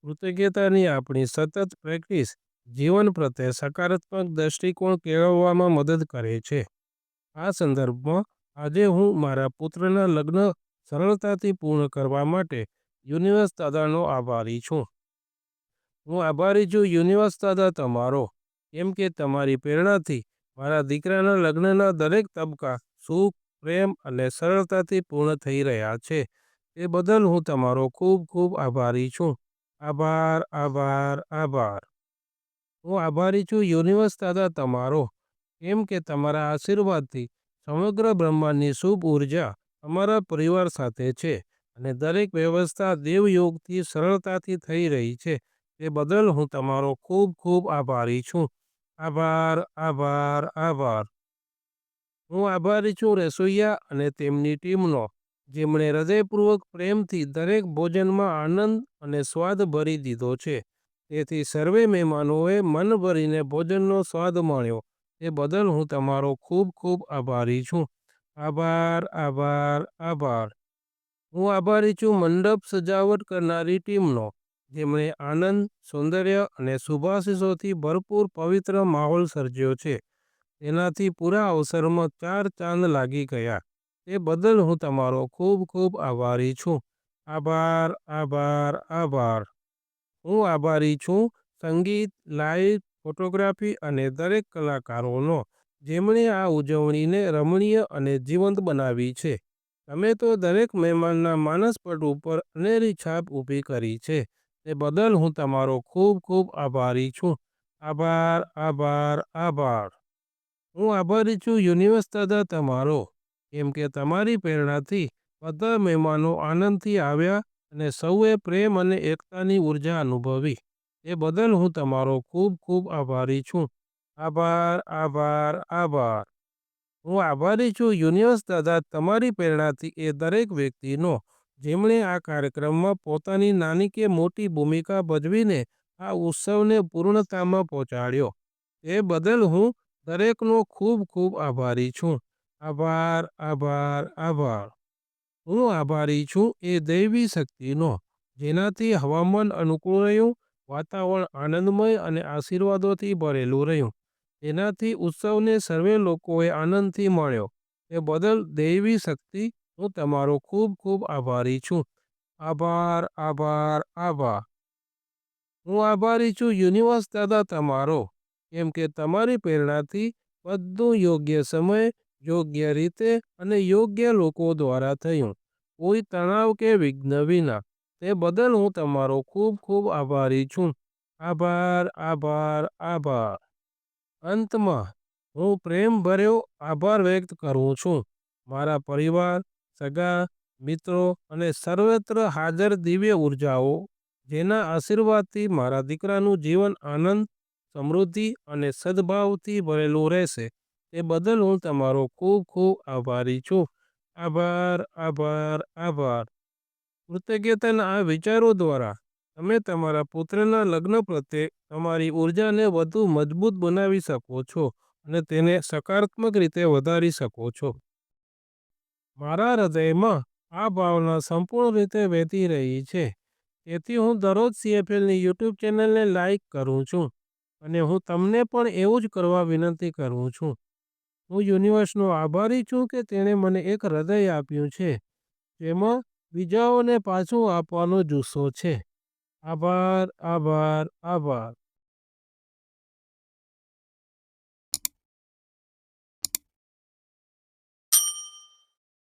કૃતજ્ઞતાની આપણી સતત પ્રેક્ટિસ જીવન પ્રત્યે સકારાત્મક દૃષ્ટિકોણ કેળવવામાં મદદ કરે છે. આ સંદર્ભમાં આજે હું મારા પુત્રના લગ્ન સરળતાથી પૂર્ણ કરવા માટે યુનિવર્સ દાદાનો આભારી છું. હું આભારી છું યુનિવર્સ દાદા તમારો, કેમ કે તમારી પ્રેરણાથી મારા દીકરાના લગ્નના દરેક તબક્કા સુખ, પ્રેમ અને સરળતાથી પૂર્ણ થઈ રહ્યા છે. તે બદલ હું તમારો ખૂબ ખૂબ આભારી છું. આભાર, આભાર, આભાર. હું આભારી છું યુનિવર્સ દાદા તમારો, કેમ કે તમારા આશીર્વાદથી સમગ્ર બ્રહ્માંડની શુભ ઉર્જા અમારા પરિવાર સાથે છે અને દરેક વ્યવસ્થા દેવયોગથી સરળતાથી થઈ રહી છે. તે બદલ હું તમારો ખૂબ ખૂબ આભારી છું. આભાર, આભાર, આભાર. હું આભારી છું રસોઈયા અને તેમની ટીમનો, જેમણે હૃદયપૂર્વક પ્રેમથી દરેક ભોજનમાં આનંદ અને સ્વાદ ભરી દીધો છે. તેથી સર્વે મહેમાનોએ મન ભરીને ભોજનનો સ્વાદ માણ્યો. તે બદલ હું તમારો ખૂબ ખૂબ આભારી છું. આભાર, આભાર, આભાર. હું આભારી છું મંડપ સજાવટ કરનારી ટીમનો, જેમણે આનંદ, સૌંદર્ય અને શુભાશીષોથી ભરપૂર પવિત્ર માહોલ સર્જ્યો છે. તેનાથી પૂરા અવસરમાં 4 ચાંદ લાગી ગયા. તે બદલ હું તમારો ખૂબ ખૂબ આભારી છું. આભાર, આભાર, આભાર. હું આભારી છું સંગીત, લાઇટ, ફોટોગ્રાફી અને દરેક કલાકારોનો, જેમણે આ ઉજવણીને રમણીય અને જીવંત બનાવી છે. તમે તો દરેક મહેમાનના માનસપટ ઉપર અનેરી છાપ ઊભી કરી છે. તે બદલ હું તમારો ખૂબ ખૂબ આભારી છું. આભાર, આભાર, આભાર. હું આભારી છું યુનિવર્સ દાદા તમારો, કેમ કે તમારી પ્રેરણાથી બધા મહેમાનો આનંદથી આવ્યા અને સૌએ પ્રેમ અને એકતાની ઉર્જા અનુભવી. તે બદલ હું તમારો ખૂબ ખૂબ આભારી છું. આભાર, આભાર, આભાર. હું આભારી છું યુનિવર્સ દાદા તમારી પ્રેરણાથી એ દરેક વ્યક્તિનો, જેમણે આ કાર્યક્રમમાં પોતાની નાની કે મોટી ભૂમિકા ભજવીને આ ઉત્સવને પૂર્ણતામાં પહોંચાડ્યો. તે બદલ હું દરેકનો ખૂબ ખૂબ આભારી છું. આભાર, આભાર, આભાર. હું આભારી છું એ દૈવી શક્તિનો, જેનાથી હવામાન અનુકૂળ રહ્યું, વાતાવરણ આનંદમય અને આશીર્વાદોથી ભરેલું રહ્યું. તેનાથી ઉત્સવને સર્વે લોકોએ આનંદથી માણ્યો. તે બદલ દૈવી શક્તિ, હું તમારો ખૂબ ખૂબ આભારી છું. આભાર, આભાર, આભાર. હું આભારી છું યુનિવર્સ દાદા તમારો, કેમ કે તમારી પ્રેરણાથી બધું યોગ્ય સમય, યોગ્ય રીતે અને યોગ્ય લોકો દ્વારા થયું. કોઈ તણાવ કે વિઘ્ન વિના. તે બદલ હું તમારો ખૂબ ખૂબ આભારી છું. આભાર, આભાર, આભાર. અંતમાં હું પ્રેમભર્યો આભાર વ્યક્ત કરું છું મારા પરિવાર, સગા મિત્રો અને સર્વત્ર હાજર દિવ્ય ઉર્જાઓ, જેના આશીર્વાદથી મારા દીકરાનું જીવન આનંદ, સમૃદ્ધિ અને સદભાવથી ભરેલું રહેશે. તે બદલ હું તમારો ખૂબ ખૂબ આભારી છું. આભાર, આભાર, આભાર. કૃતજ્ઞતાના આ વિચારો દ્વારા તમે તમારા પુત્રના લગ્ન પ્રત્યે તમારી ઉર્જાને વધુ મજબૂત બનાવી શકો છો અને તેને સકારાત્મક રીતે વધારી શકો છો. મારા હૃદયમાં આ ભાવના સંપૂર્ણ રીતે વહેતી રહી છે. તેથી હું દરરોજ CFLની YouTube ચેનલને લાઇક કરું છું અને હું તમને પણ એવું જ કરવા વિનંતી કરું છું. હું યુનિવર્સનો આભારી છું કે તેણે મને એક હૃદય આપ્યું છે, જેમાં બીજાઓને પાછું આપવાનો જુસ્સો છે. આભાર, આભાર, આભાર.